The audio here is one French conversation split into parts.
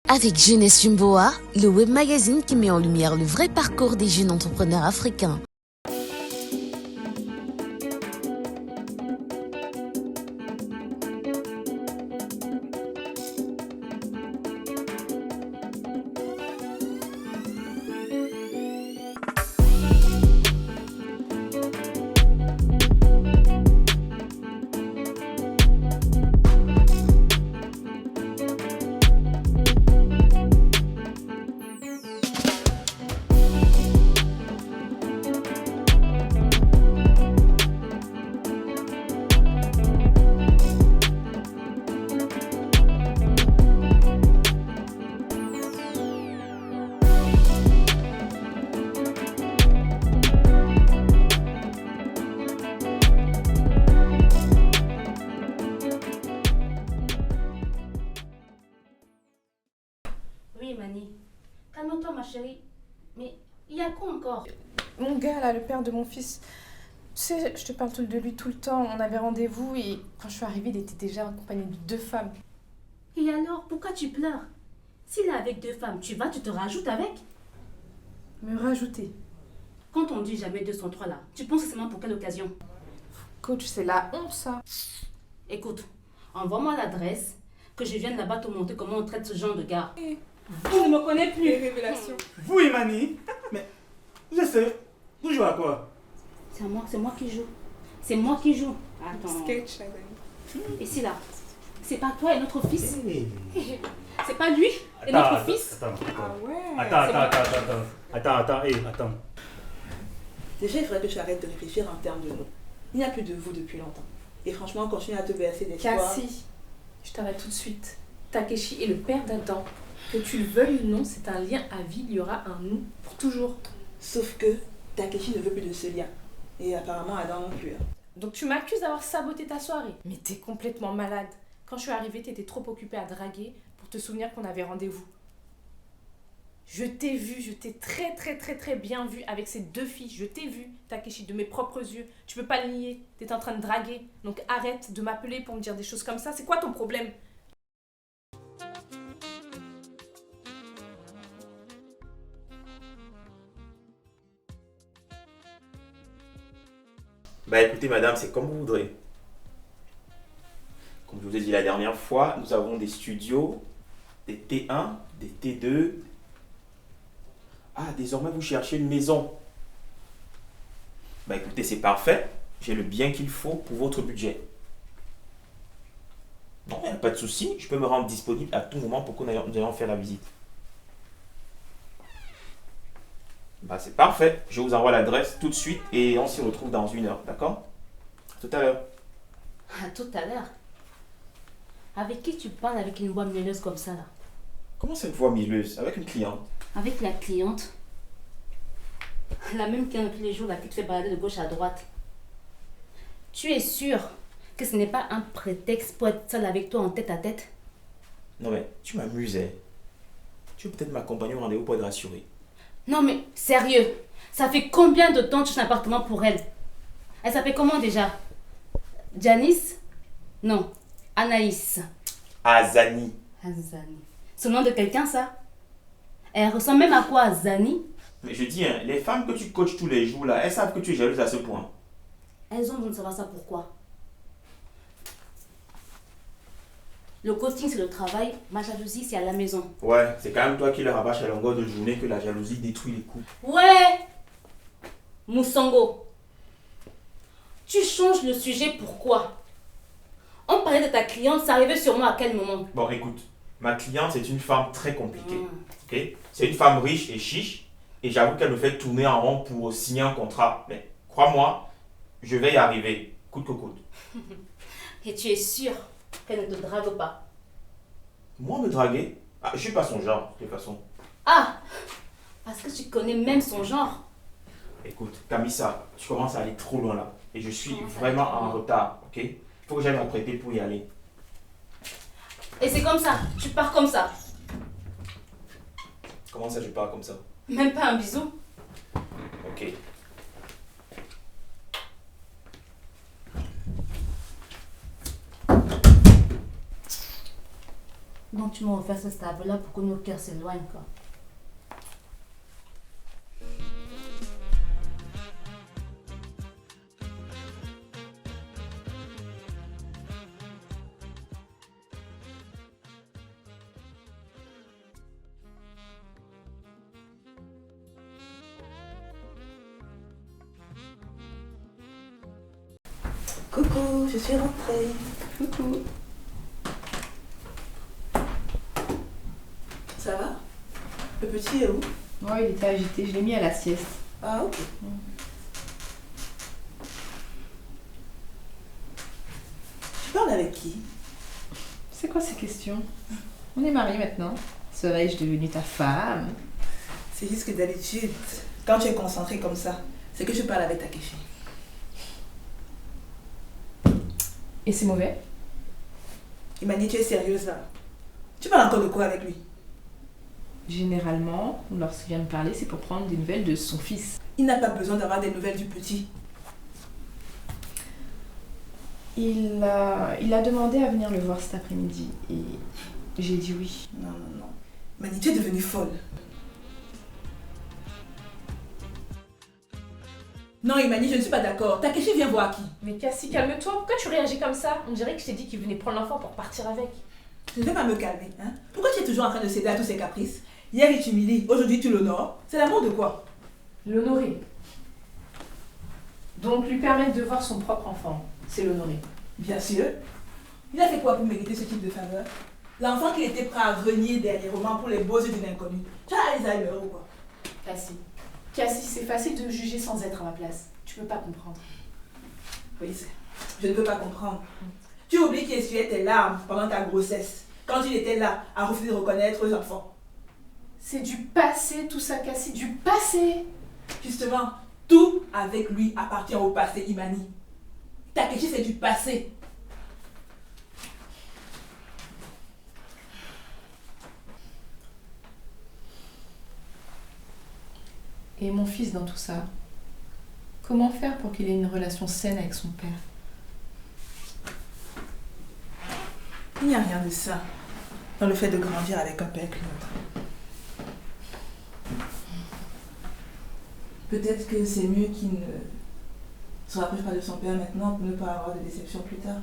Avec Jeunesse Jumboa, le web magazine qui met en lumière le vrai parcours des jeunes entrepreneurs africains. Oui, Mani. Calme-toi, ma chérie. Mais il y a quoi encore? Mon gars, là, le père de mon fils, tu sais, je te parle de lui tout le temps. On avait rendez-vous et quand je suis arrivée, il était déjà accompagné de 2 femmes. Et alors, pourquoi tu pleures? S'il est avec 2 femmes, tu te rajoutes avec? Me rajouter. Quand on dit jamais 2 sans 3 là, tu penses seulement pour quelle occasion? Coach, c'est la honte, ça. Écoute, envoie-moi l'adresse, que je vienne là-bas te montrer comment on traite ce genre de gars. Et Vous ne me connaissez plus. les révélations. Vous, Imani? Mais, je sais, vous jouez à quoi? C'est moi qui joue. C'est moi qui joue. Attends. Sketch, la dame. Et si là, c'est pas toi et notre fils? Hey. C'est pas lui et notre fils? Attends, Ah ouais. attends. Déjà, il faudrait que tu arrêtes de réfléchir en termes de nous. Il n'y a plus de vous depuis longtemps. Et franchement, continue à te verser des histoires. Cassie, je t'arrête tout de suite. Takeshi est le père d'Adam. Que tu le veuilles ou non, c'est un lien à vie. Il y aura un nous pour toujours. Sauf que Takeshi ne veut plus de ce lien. Et apparemment, Adam non plus. Donc tu m'accuses d'avoir saboté ta soirée. Mais t'es complètement malade. Quand je suis arrivée, t'étais trop occupée à draguer pour te souvenir qu'on avait rendez-vous. Je t'ai vu, je t'ai très bien vu avec ces 2 filles. Je t'ai vu, Takeshi, de mes propres yeux. Tu peux pas le nier. T'es en train de draguer. Donc arrête de m'appeler pour me dire des choses comme ça. C'est quoi ton problème? Bah écoutez madame, c'est comme vous voudrez. Comme je vous ai dit la dernière fois, nous avons des studios, des T1, des T2. Ah, désormais vous cherchez une maison. Bah écoutez, c'est parfait. J'ai le bien qu'il faut pour votre budget. Non, il n'y a pas de souci. Je peux me rendre disponible à tout moment pour que nous ayons faire la visite. Bah c'est parfait. Je vous envoie l'adresse tout de suite et on s'y retrouve dans 1 heure, d'accord? À tout à l'heure. À tout à l'heure. Avec qui tu parles avec une voix mielleuse comme ça là? Comment cette voix mielleuse? Avec une cliente? Avec la cliente. La même cliente tous les jours là qui te fait balader de gauche à droite. Tu es sûr que ce n'est pas un prétexte pour être seule avec toi en tête à tête? Non mais tu m'amusais. Tu veux peut-être m'accompagner au rendez-vous pour être rassuré. Non mais sérieux, ça fait combien de temps que tu cherches un appartement pour elle? Elle s'appelle comment déjà? Janice? Non, Anaïs. Azani. Azani. C'est le nom de quelqu'un ça? Elle ressemble même à quoi, Zani? Mais je dis, hein, les femmes que tu coaches tous les jours là, elles savent que tu es jalouse à ce point. Elles ont besoin de savoir ça pourquoi? Le coaching c'est le travail, ma jalousie c'est à la maison. Ouais, c'est quand même toi qui leur rabâche à longueur de journée que la jalousie détruit les couples. Ouais! Moussango, tu changes le sujet pourquoi? On parlait de ta cliente, c'est arrivé sur moi à quel moment? Bon, écoute, ma cliente c'est une femme très compliquée. Ok? C'est une femme riche et chiche. Et j'avoue qu'elle me fait tourner en rond pour signer un contrat. Mais crois-moi, je vais y arriver, coûte que coûte. Et tu es sûr qu'elle ne te drague pas? Moi me draguer? Ah, je suis pas son genre, de toute façon. Ah! Parce que tu connais même son genre. Écoute, Kamisa, tu commences à aller trop loin là. Et je suis Comment ça, vraiment trop en loin? retard, ok? Il faut que j'aille m'apprêter pour y aller. Et c'est comme ça, tu pars comme ça. Comment ça, je pars comme ça? Même pas un bisou. Ok. Donc tu m'as offert ce stable-là pour que nos cœurs s'éloignent, quoi. Coucou, je suis rentrée. Coucou. Ça va? Le petit est où? Ouais, il était agité, je l'ai mis à la sieste. Ah, ok. Tu parles avec qui? C'est quoi ces questions? On est mariés maintenant. Serais-je devenue ta femme? C'est juste que d'habitude, quand tu es concentré comme ça, c'est que tu parles avec Takeshi. Et c'est mauvais? Il m'a dit, tu es sérieuse là? Tu parles encore de quoi avec lui? Généralement, lorsqu'il vient me parler, c'est pour prendre des nouvelles de son fils. Il n'a pas besoin d'avoir des nouvelles du petit. Il a demandé à venir le voir cet après-midi et j'ai dit oui. Non, non, non. Mani, tu es devenue folle. Non, Imani, je ne suis pas d'accord. Takeshi vient voir qui? Mais Cassie, calme-toi. Pourquoi tu réagis comme ça? On dirait que je t'ai dit qu'il venait prendre l'enfant pour partir avec. Je ne vais pas me calmer, hein? Pourquoi tu es toujours en train de céder à tous ses caprices? Hier, il t'humilie, aujourd'hui, tu l'honores. C'est l'amour de quoi? L'honorer. Donc lui permettre de voir son propre enfant, c'est l'honorer. Bien sûr. Il a fait quoi pour mériter ce type de faveur? L'enfant qu'il était prêt à renier dernièrement pour les beaux yeux d'une inconnue. Tu as Alzheimer ou quoi? Cassie, c'est facile de juger sans être à ma place. Tu peux pas comprendre. Oui, je ne veux pas comprendre. Tu oublies qu'il essuyait tes larmes pendant ta grossesse, quand il était là à refuser de reconnaître les enfants. C'est du passé tout ça, Cassie, du passé. Justement, tout avec lui appartient au passé, Imani. Takeshi, c'est du passé. Et mon fils dans tout ça, comment faire pour qu'il ait une relation saine avec son père? Il n'y a rien de ça dans le fait de grandir avec un père clignotant. Peut-être que c'est mieux qu'il ne se rapproche pas de son père maintenant pour ne pas avoir de déception plus tard.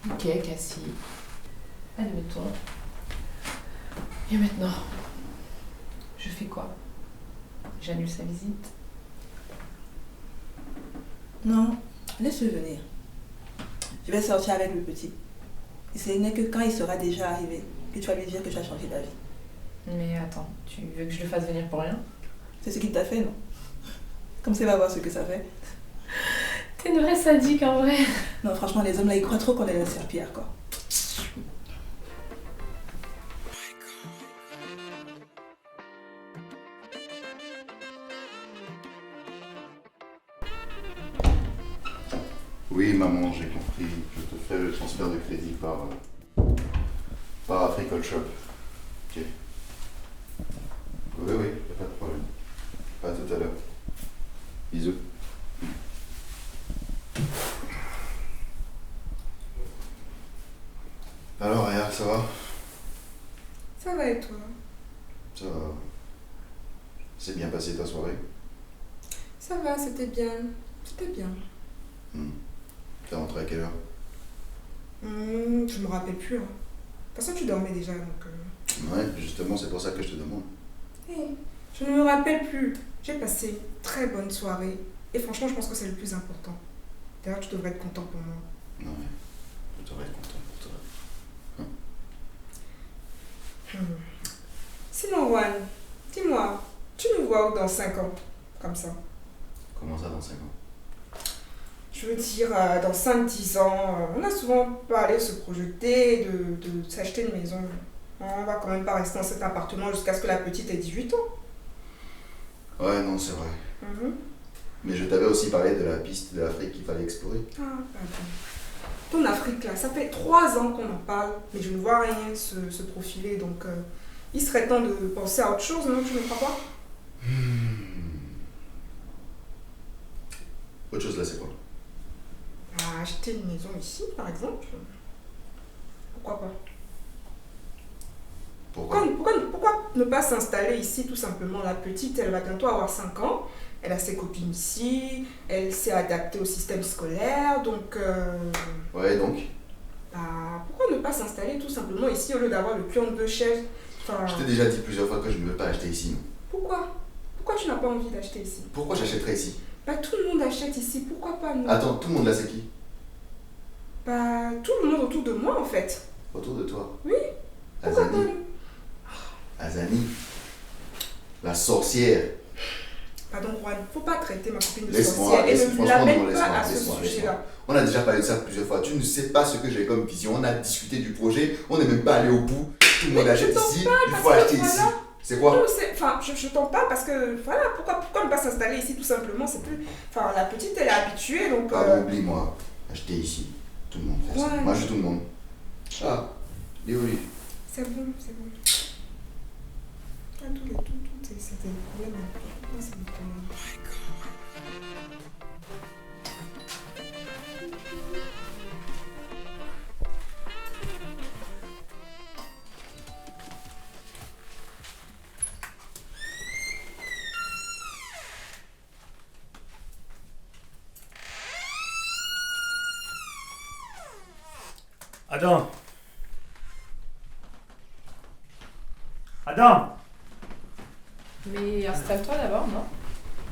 Ok, Cassie. Admettons. Et maintenant, je fais quoi? J'annule sa visite? Non, laisse-le venir. Je vais sortir avec le petit. Et ce n'est que quand il sera déjà arrivé que tu vas lui dire que tu as changé d'avis. Mais attends, tu veux que je le fasse venir pour rien? C'est ce qu'il t'a fait, non? Comme ça, il va voir ce que ça fait. T'es une vraie sadique en vrai. Non, franchement, les hommes là, ils croient trop qu'on est la serpillère, quoi. Oui, maman, j'ai compris. Je te fais le transfert de crédit par Africole Shop. Ok. Oui, y a pas de problème. À tout à l'heure. Bisous. Alors, Réa, ça va? Ça va et toi? Ça va. C'est bien passé ta soirée? Ça va, c'était bien. C'était bien. T'es rentré à quelle heure? Je me rappelle plus. Hein. De toute façon, tu dormais déjà, donc... Ouais, justement, c'est pour ça que je te demande. Je ne me rappelle plus. J'ai passé une très bonne soirée. Et franchement, je pense que c'est le plus important. D'ailleurs, tu devrais être content pour moi. Ouais, je devrais être content pour toi. Sinon, Juan, dis-moi, tu nous vois où dans 5 ans? Comme ça. Comment ça dans 5 ans? Je veux dire, dans 5-10 ans, on a souvent parlé de se projeter, de s'acheter une maison. On va quand même pas rester dans cet appartement jusqu'à ce que la petite ait 18 ans. Ouais, non, c'est vrai. Mais je t'avais aussi parlé de la piste de l'Afrique qu'il fallait explorer. Ah, pardon. Ton Afrique, là, ça fait 3 ans qu'on en parle, mais je ne vois rien se profiler, donc il serait temps de penser à autre chose, non? Tu ne crois pas? Autre chose là, c'est quoi? Acheter une maison ici, par exemple. Pourquoi pas? Pourquoi? Pourquoi ne pas s'installer ici tout simplement? La petite, elle va bientôt avoir 5 ans. Elle a ses copines ici. Elle s'est adaptée au système scolaire. Donc, Ouais, donc? pourquoi ne pas s'installer tout simplement ici au lieu d'avoir le cul en 2 chaises? Enfin, Je t'ai déjà dit plusieurs fois que je ne veux pas acheter ici. Non? pourquoi? Pourquoi tu n'as pas envie d'acheter ici? Pourquoi j'achèterais ici? Tout le monde achète ici. Pourquoi pas nous? Attends, tout le monde là, c'est qui? Tout le monde autour de moi en fait. Autour de toi? Oui. Pourquoi pas Azani. nous? Azani. La sorcière. Pardon, Juan, faut pas traiter ma copine de Laisse-moi, sorcière et ne franchement, l'amène non, pas laisse-moi, à ce laisse-moi. sujet-là. On a déjà parlé de ça plusieurs fois. Tu ne sais pas ce que j'ai comme vision. On a discuté du projet. On n'est même pas allé au bout. Tout le monde Mais achète je t'en ici. parle Il parce faut que acheter voilà. ici. C'est quoi? Je t'en parle parce que voilà, pourquoi ne pas s'installer ici tout simplement? C'est plus. Enfin, la petite elle est habituée donc. Pardon, oublie-moi. Acheter ici. Tout le monde fait ça. Ouais. Moi, je suis tout le monde. Ah, Léolie. C'est bon, c'est bon. C'est des problèmes. Non, c'est des problèmes. Adam. Adam. Mais installe-toi d'abord, non?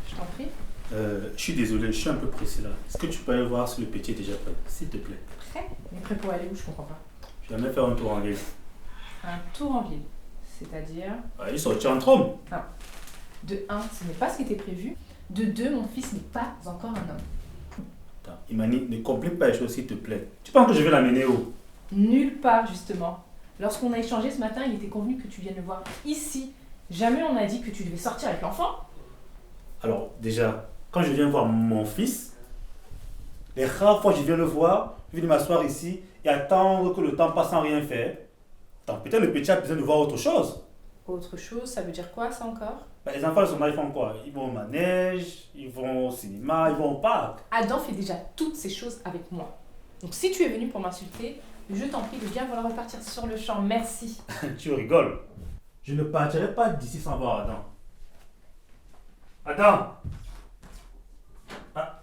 Je t'en prie. Je suis désolé, je suis un peu pressé là. Est-ce que tu peux aller voir si le petit est déjà prêt, s'il te plaît? Prêt? Mais prêt pour aller où? Je comprends pas. Je vais même faire un tour en ville. Un tour en ville. C'est-à-dire, Il sortit en trône. de 1, ce n'est pas ce qui était prévu. De 2, mon fils n'est pas encore un homme. Attends, Imani, ne complique pas les choses s'il te plaît. Tu penses que je vais l'amener où? Nulle part, justement. Lorsqu'on a échangé ce matin, il était convenu que tu viennes le voir ici. Jamais on n'a dit que tu devais sortir avec l'enfant. Alors, déjà, quand je viens voir mon fils, les rares fois que je viens le voir, je viens m'asseoir ici et attendre que le temps passe sans rien faire. Attends, peut-être le petit a besoin de voir autre chose. Autre chose, ça veut dire quoi, ça encore? Les enfants de son âge font quoi? Ils vont au manège, ils vont au cinéma, ils vont au parc. Adam fait déjà toutes ces choses avec moi. Donc si tu es venu pour m'insulter, je t'en prie de bien vouloir repartir sur le champ. Merci. Tu rigoles. Je ne partirai pas d'ici sans voir Adam. Adam! Ah.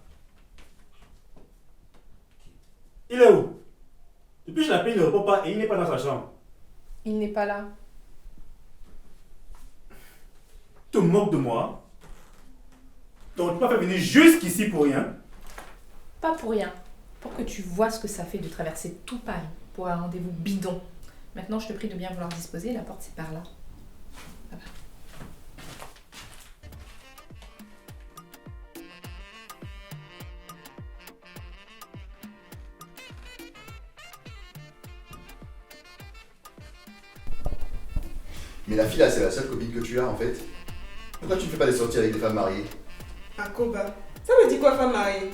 Il est où? Depuis que je l'appelle, il ne répond pas et il n'est pas dans sa chambre. Il n'est pas là. Tu te moques de moi? Donc tu m'as fait venir jusqu'ici pour rien? Pas pour rien. Pour que tu vois ce que ça fait de traverser tout Paris pour un rendez-vous bidon. Maintenant, je te prie de bien vouloir disposer. La porte, c'est par là. Voilà. Mais la fille là, c'est la seule copine que tu as en fait. Pourquoi tu ne fais pas des sorties avec des femmes mariées? Akoba. Ça veut dire quoi, femme mariée?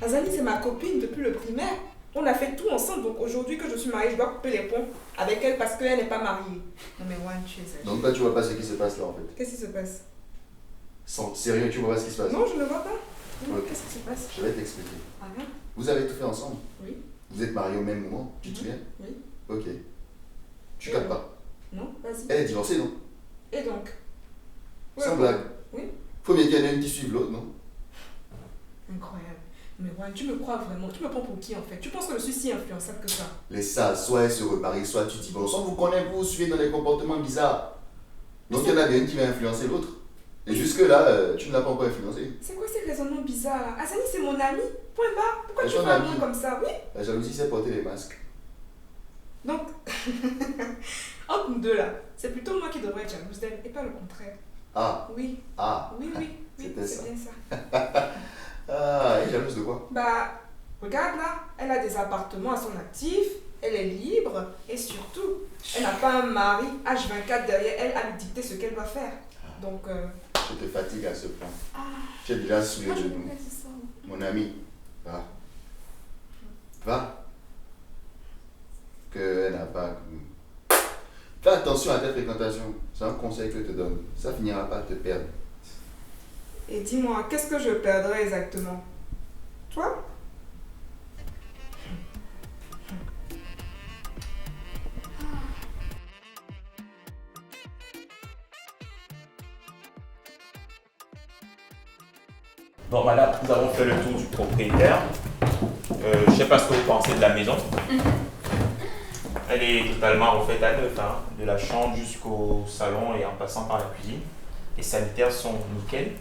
Azani, c'est ma copine depuis le primaire. On a fait tout ensemble, donc aujourd'hui que je suis mariée, je dois couper les ponts avec elle parce qu'elle n'est pas mariée. Non mais Juan, tu es sage. Donc toi, tu vois pas ce qui se passe là en fait. Qu'est-ce qui se passe? Sérieux, tu vois pas ce qui se passe? Non, je ne vois pas. Non, Ok. qu'est-ce qui se passe? Je vais t'expliquer. Ah non? Vous avez tout fait ensemble? Oui. Vous êtes mariés au même moment? Tu te souviens? Oui. Ok. Tu captes pas? Non, vas-y. Elle est divorcée, non? Et donc? Sans blague. Oui. Faut bien qu'il y en ait une qui suive l'autre, non? Incroyable. Mais Juan, tu me crois vraiment? Tu me prends pour qui en fait? Tu penses que je suis si influençable que ça? Laisse ça, soit elle se remarie, soit tu dis bon sang, vous connaissez, vous suivez dans les comportements bizarres. Donc il y en a bien une qui va influencer l'autre. Et jusque-là, tu ne l'as pas encore influencé. C'est quoi ces raisonnements bizarres là? Azani, c'est mon ami. Point barre. Pourquoi Et tu ton fais un ami? nom comme ça? Oui. La jalousie, c'est porter les masques. Donc, entre nous deux là, c'est plutôt moi qui devrais être jalouse d'elle et pas le contraire. Ah, Oui, ah, oui, oui, oui, C'était c'est ça. bien ça. ah, elle est jalouse de quoi? Bah, regarde là, elle a des appartements à son actif, elle est libre et surtout, elle n'a pas un mari H24 derrière elle à lui dicter ce qu'elle doit faire. Donc, Je te fatigue à ce point. ah, Tu es déjà sous les moi je genoux. me c'est ça. Mon ami, va. Va. Que n'a pas. Fais attention à tes fréquentations. C'est un conseil que je te donne. Ça finira par te perdre. Et dis-moi, qu'est-ce que je perdrais exactement? Toi? Bon, madame, nous avons fait le tour du propriétaire. Je ne sais pas ce que vous pensez de la maison. Elle est totalement refaite à neuf, hein, de la chambre jusqu'au salon et en passant par la cuisine. Les sanitaires sont nickel.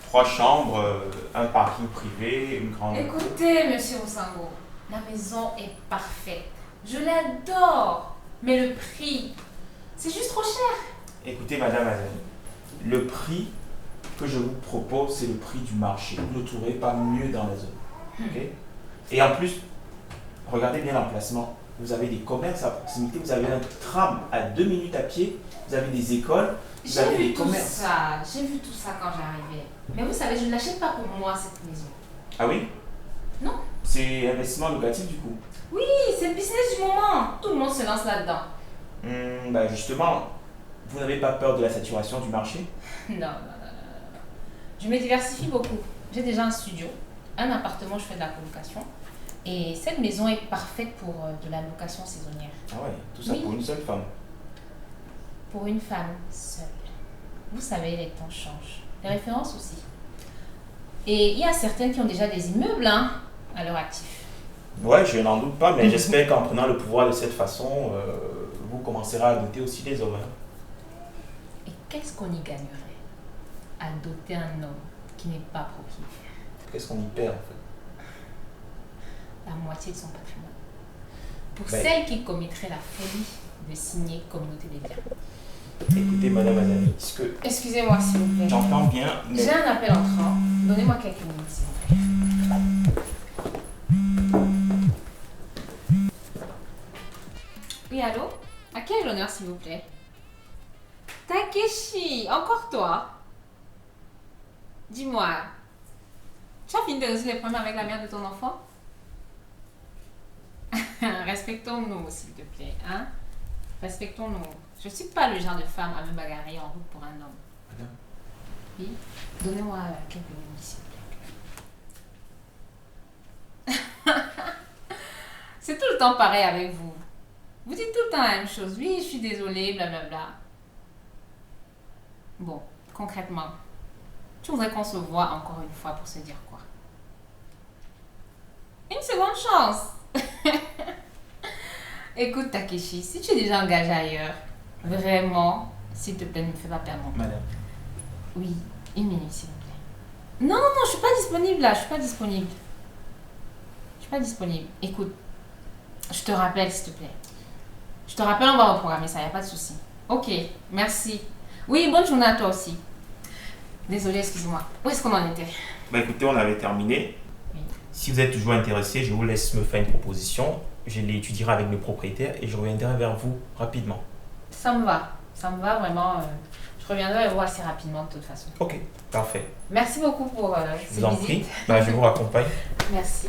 3 chambres, un parking privé, une grande... Écoutez, monsieur Osango, la maison est parfaite. Je l'adore. Mais le prix, c'est juste trop cher. Écoutez, madame Azali, le prix que je vous propose, c'est le prix du marché. Vous ne trouverez pas mieux dans la zone. Ok? Et en plus, regardez bien l'emplacement. Vous avez des commerces à proximité, vous avez un tram à 2 minutes à pied, vous avez des écoles, vous avez des commerces. J'ai vu tout ça quand j'arrivais. Mais vous savez, je ne l'achète pas pour moi, cette maison. Ah oui? Non. C'est investissement locatif du coup. Oui, c'est le business du moment. Tout le monde se lance là-dedans. Bah justement, vous n'avez pas peur de la saturation du marché? Non. Je me diversifie beaucoup. J'ai déjà un studio, un appartement, je fais de la colocation. Et cette maison est parfaite pour de la location saisonnière. Ah ouais, tout ça Oui. pour une seule femme. Pour une femme seule. Vous savez, les temps changent. Les références aussi. Et il y a certaines qui ont déjà des immeubles à leur actif. Ouais, je n'en doute pas, mais j'espère qu'en prenant le pouvoir de cette façon, vous commencerez à doter aussi les hommes. Et qu'est-ce qu'on y gagnerait à doter un homme qui n'est pas propriétaire? Qu'est-ce qu'on y perd en fait? La moitié de son patrimoine. Pour Ben. celle qui commettrait la folie de signer communauté des biens. Écoutez, madame Azali, ce que Excusez-moi, s'il vous plaît. j'entends bien, mais... J'ai un appel entrant. Donnez-moi quelques minutes, s'il vous plaît. Oui, allô? À qui est l'honneur, s'il vous plaît? Takeshi, encore toi? Dis-moi, tu as fini de résoudre les problèmes avec la mère de ton enfant? Respectons-nous, s'il te plaît, hein? Respectons-nous. Je ne suis pas le genre de femme à me bagarrer en route pour un homme. Madame. Oui? Donnez-moi quelques minutes, s'il vous plaît. C'est tout le temps pareil avec vous. Vous dites tout le temps la même chose. Oui, je suis désolée, blablabla. Bon, concrètement, tu voudrais qu'on se voit encore une fois pour se dire quoi? Une seconde chance. Écoute, Takeshi, si tu es déjà engagé ailleurs, vraiment, s'il te plaît, ne me fais pas perdre mon temps. Madame. Oui, une minute, s'il vous plaît. Non, je suis pas disponible là, je suis pas disponible. Je suis pas disponible. Écoute, je te rappelle, s'il te plaît. Je te rappelle, on va reprogrammer ça, y a pas de souci. Ok, merci. Oui, bonne journée à toi aussi. Désolée, excuse-moi. Où est-ce qu'on en était? Bah écoutez, on avait terminé. Oui. Si vous êtes toujours intéressé, je vous laisse me faire une proposition. Je l'étudierai avec le propriétaire et je reviendrai vers vous rapidement. Ça me va vraiment. Je reviendrai vous assez rapidement de toute façon. Ok, parfait. Merci beaucoup pour Je ces vous en visites. prie. Bah, je vous raccompagne. Merci.